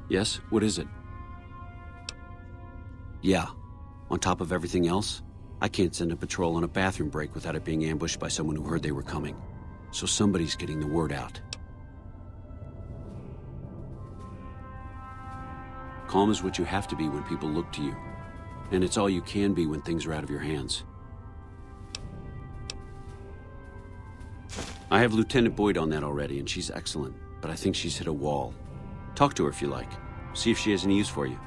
Yes? What is it? Yeah. On top of everything else, I can't send a patrol on a bathroom break without it being ambushed by someone who heard they were coming. So somebody's getting the word out. Calm is what you have to be when people look to you. And it's all you can be when things are out of your hands. I have Lieutenant Boyd on that already, and she's excellent. But I think she's hit a wall. Talk to her if you like. See if she has any use for you.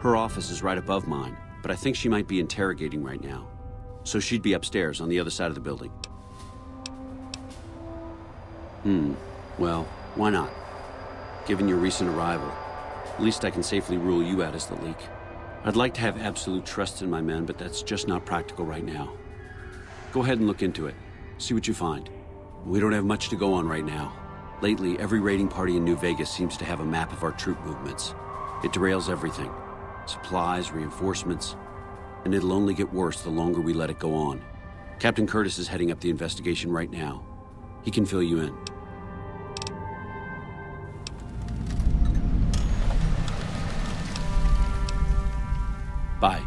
Her office is right above mine, but I think she might be interrogating right now. So she'd be upstairs on the other side of the building. Well, why not? Given your recent arrival, at least I can safely rule you out as the leak. I'd like to have absolute trust in my men, but that's just not practical right now. Go ahead and look into it. See what you find. We don't have much to go on right now. Lately, every raiding party in New Vegas seems to have a map of our troop movements. It derails everything. Supplies, reinforcements, and it'll only get worse the longer we let it go on. Captain Curtis is heading up the investigation right now. He can fill you in. Bye.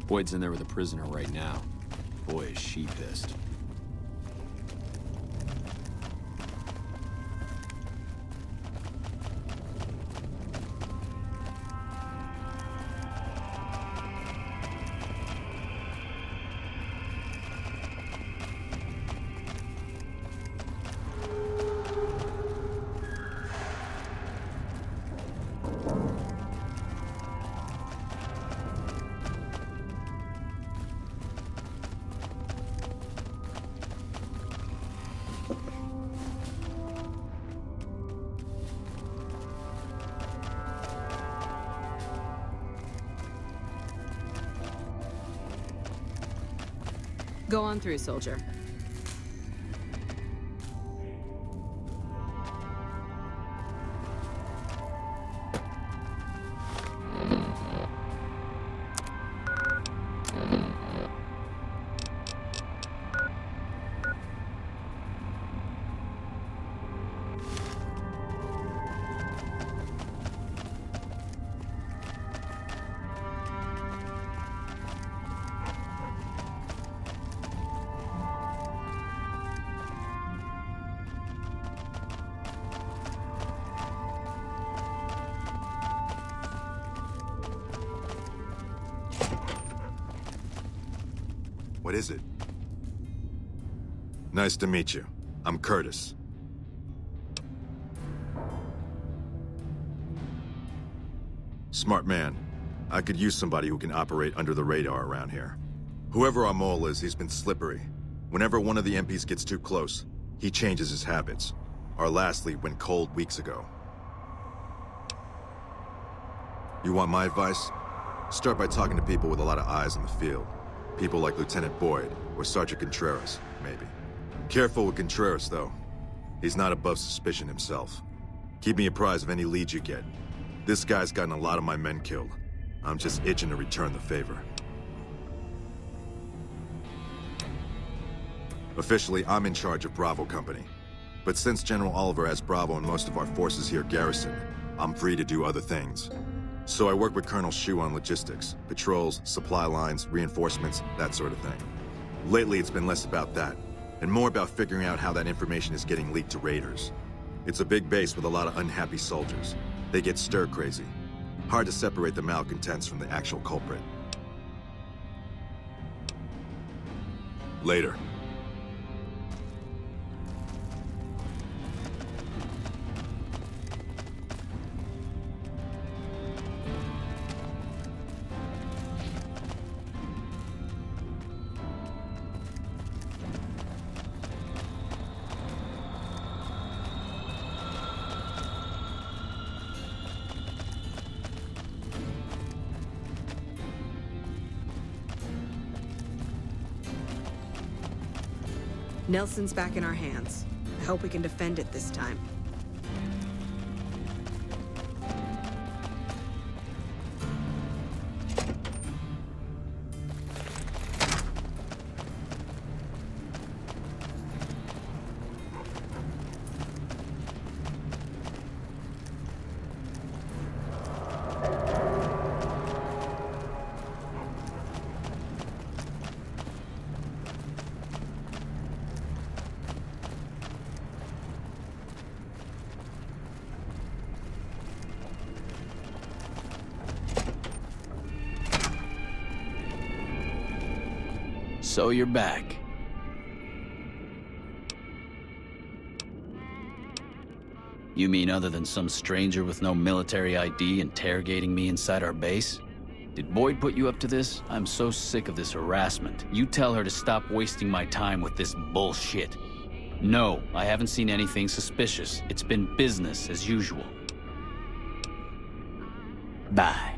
Boyd's in there with a prisoner right now. Boy, is she pissed. Go on through, soldier. What is it? Nice to meet you. I'm Curtis. Smart man. I could use somebody who can operate under the radar around here. Whoever our mole is, he's been slippery. Whenever one of the MPs gets too close, he changes his habits. Our last lead went cold weeks ago. You want my advice? Start by talking to people with a lot of eyes in the field. People like Lieutenant Boyd, or Sergeant Contreras, maybe. Careful with Contreras, though. He's not above suspicion himself. Keep me apprised of any leads you get. This guy's gotten a lot of my men killed. I'm just itching to return the favor. Officially, I'm in charge of Bravo Company. But since General Oliver has Bravo and most of our forces here garrisoned, I'm free to do other things. So I work with Colonel Shu on logistics, patrols, supply lines, reinforcements, that sort of thing. Lately, it's been less about that, and more about figuring out how that information is getting leaked to raiders. It's a big base with a lot of unhappy soldiers. They get stir-crazy. Hard to separate the malcontents from the actual culprit. Later. Nelson's back in our hands. I hope we can defend it this time. So you're back. You mean other than some stranger with no military ID interrogating me inside our base? Did Boyd put you up to this? I'm so sick of this harassment. You tell her to stop wasting my time with this bullshit. No, I haven't seen anything suspicious. It's been business as usual. Bye.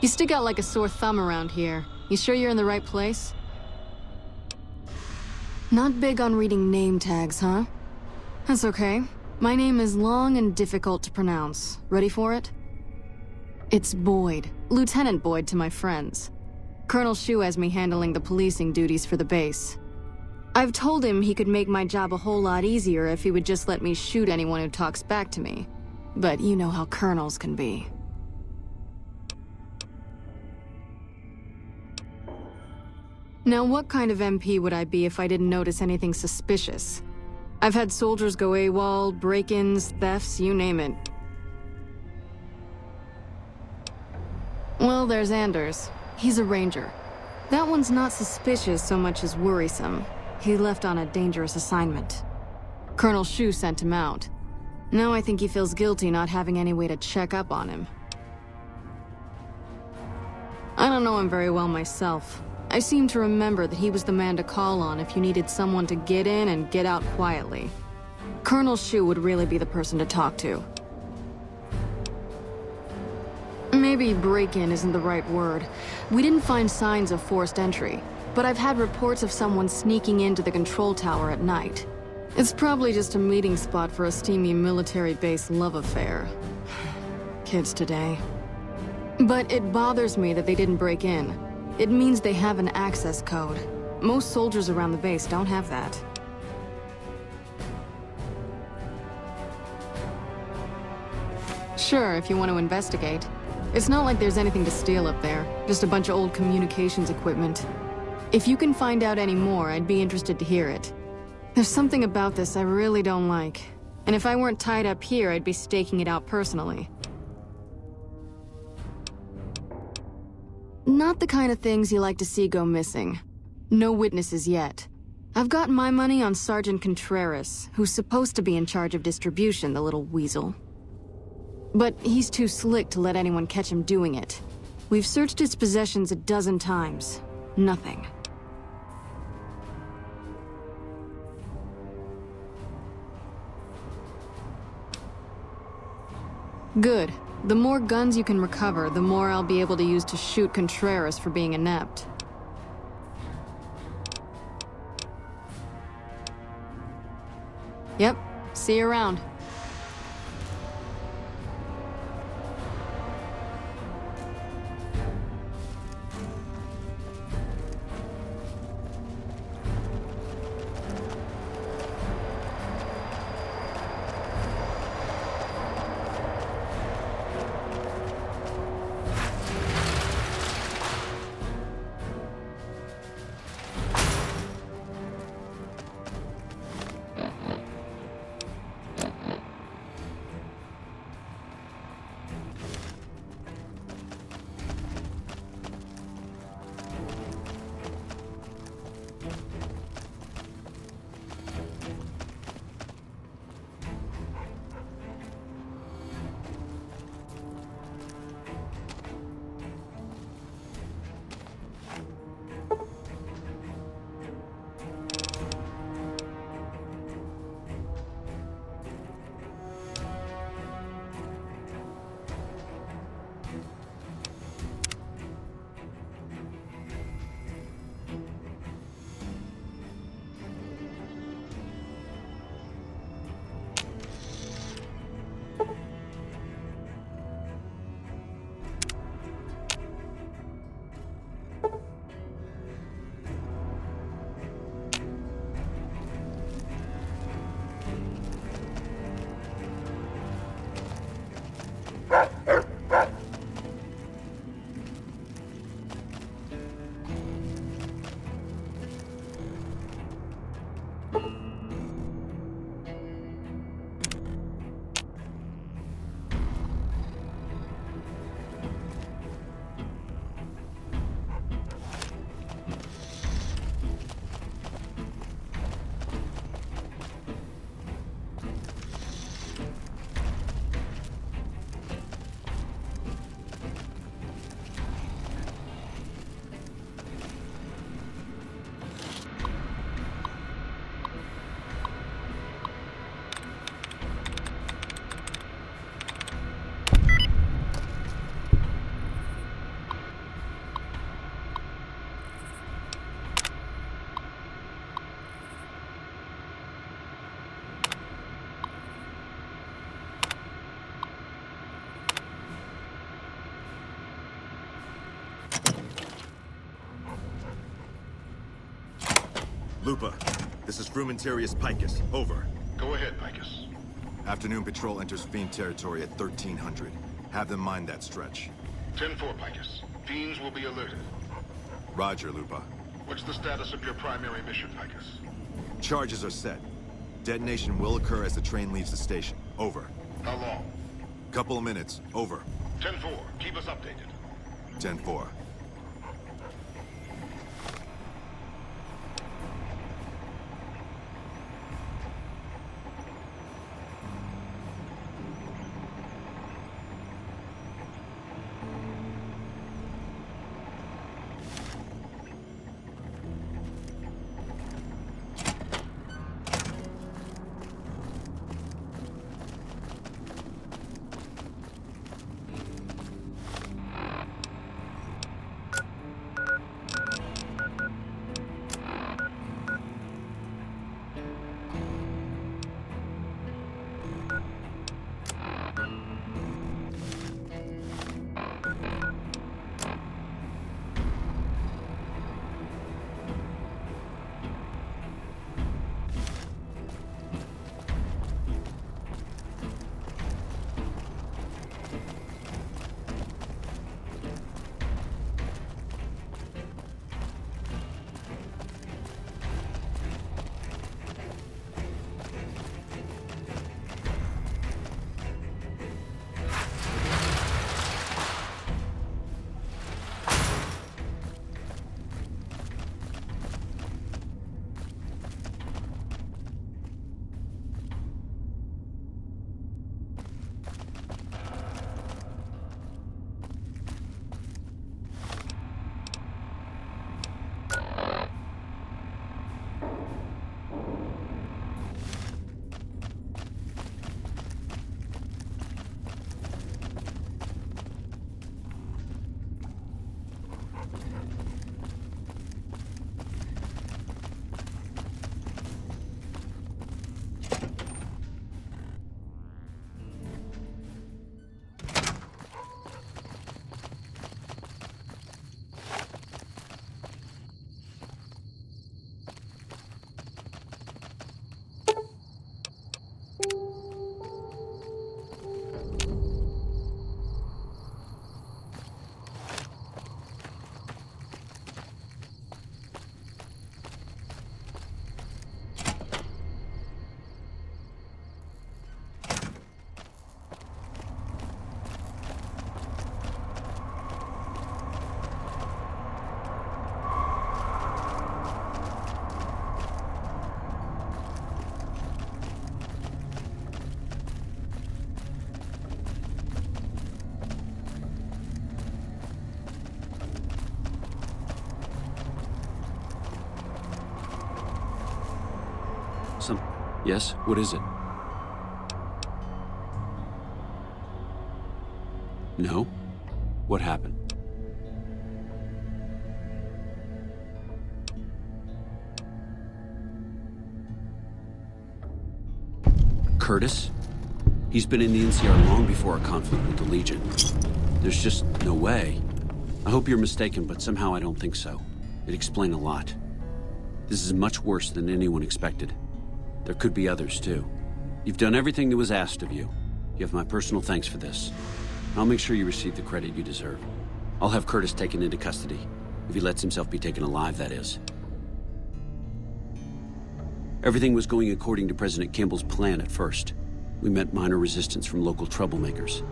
You stick out like a sore thumb around here. You sure you're in the right place? Not big on reading name tags, huh? That's okay. My name is long and difficult to pronounce. Ready for it? It's Boyd. Lieutenant Boyd to my friends. Colonel Shu has me handling the policing duties for the base. I've told him he could make my job a whole lot easier if he would just let me shoot anyone who talks back to me. But you know how colonels can be. Now, what kind of MP would I be if I didn't notice anything suspicious? I've had soldiers go AWOL, break-ins, thefts, you name it. Well, there's Anders. He's a ranger. That one's not suspicious so much as worrisome. He left on a dangerous assignment. Colonel Shu sent him out. Now I think he feels guilty not having any way to check up on him. I don't know him very well myself. I seem to remember that he was the man to call on if you needed someone to get in and get out quietly. Colonel Shu would really be the person to talk to. Maybe break-in isn't the right word. We didn't find signs of forced entry, but I've had reports of someone sneaking into the control tower at night. It's probably just a meeting spot for a steamy military base love affair. Kids today. But it bothers me that they didn't break in. It means they have an access code. Most soldiers around the base don't have that. Sure, if you want to investigate. It's not like there's anything to steal up there, just a bunch of old communications equipment. If you can find out any more, I'd be interested to hear it. There's something about this I really don't like. And if I weren't tied up here, I'd be staking it out personally. Not the kind of things you like to see go missing. No witnesses yet. I've got my money on Sergeant Contreras, who's supposed to be in charge of distribution, the little weasel. But he's too slick to let anyone catch him doing it. We've searched his possessions a dozen times. Nothing. Good. The more guns you can recover, the more I'll be able to use to shoot Contreras for being inept. Yep. See you around. Lupa, this is Frumentarius Picus. Over. Go ahead, Picus. Afternoon patrol enters Fiend territory at 1300. Have them mind that stretch. 10-4, Picus. Fiends will be alerted. Roger, Lupa. What's the status of your primary mission, Picus? Charges are set. Detonation will occur as the train leaves the station. Over. How long? Couple of minutes. Over. 10-4. Keep us updated. 10-4. Yes? What is it? No? What happened? Curtis? He's been in the NCR long before our conflict with the Legion. There's just no way. I hope you're mistaken, but somehow I don't think so. It'd explain a lot. This is much worse than anyone expected. There could be others, too. You've done everything that was asked of you. You have my personal thanks for this. I'll make sure you receive the credit you deserve. I'll have Curtis taken into custody. If he lets himself be taken alive, that is. Everything was going according to President Campbell's plan at first. We met minor resistance from local troublemakers.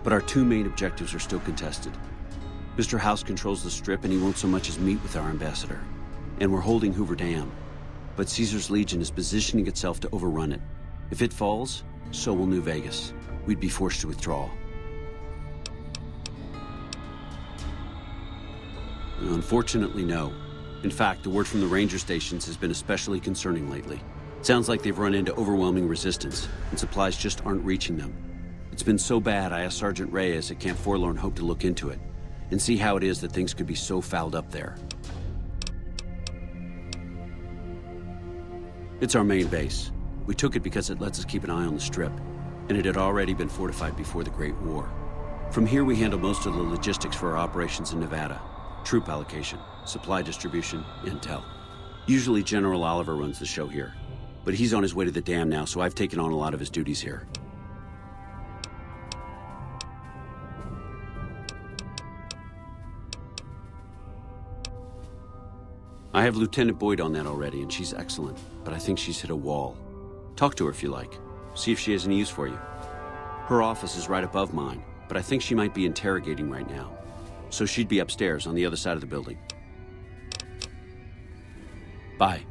But our two main objectives are still contested. Mr. House controls the Strip, and he won't so much as meet with our ambassador. And we're holding Hoover Dam. But Caesar's Legion is positioning itself to overrun it. If it falls, so will New Vegas. We'd be forced to withdraw. Unfortunately, no. In fact, the word from the ranger stations has been especially concerning lately. It sounds like they've run into overwhelming resistance, and supplies just aren't reaching them. It's been so bad, I asked Sergeant Reyes at Camp Forlorn Hope to look into it, and see how it is that things could be so fouled up there. It's our main base. We took it because it lets us keep an eye on the Strip, and it had already been fortified before the Great War. From here, we handle most of the logistics for our operations in Nevada. Troop allocation, supply distribution, intel. Usually General Oliver runs the show here, but he's on his way to the dam now, so I've taken on a lot of his duties here. I have Lieutenant Boyd on that already, and she's excellent, but I think she's hit a wall. Talk to her if you like. See if she has any use for you. Her office is right above mine, but I think she might be interrogating right now. So she'd be upstairs on the other side of the building. Bye.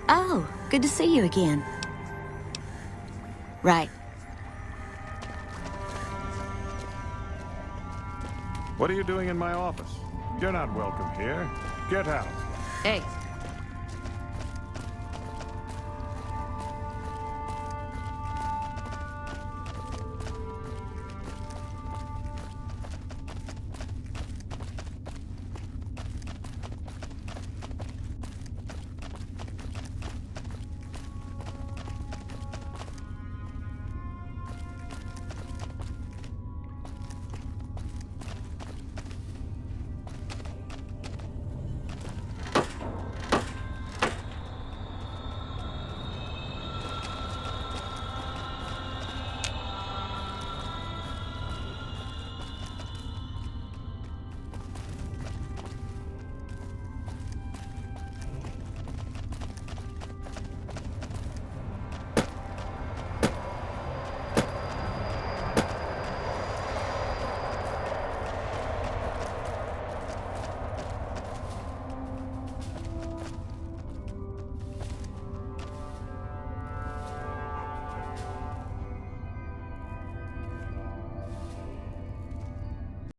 Oh, good to see you again. Right. What are you doing in my office? You're not welcome here. Get out. Hey,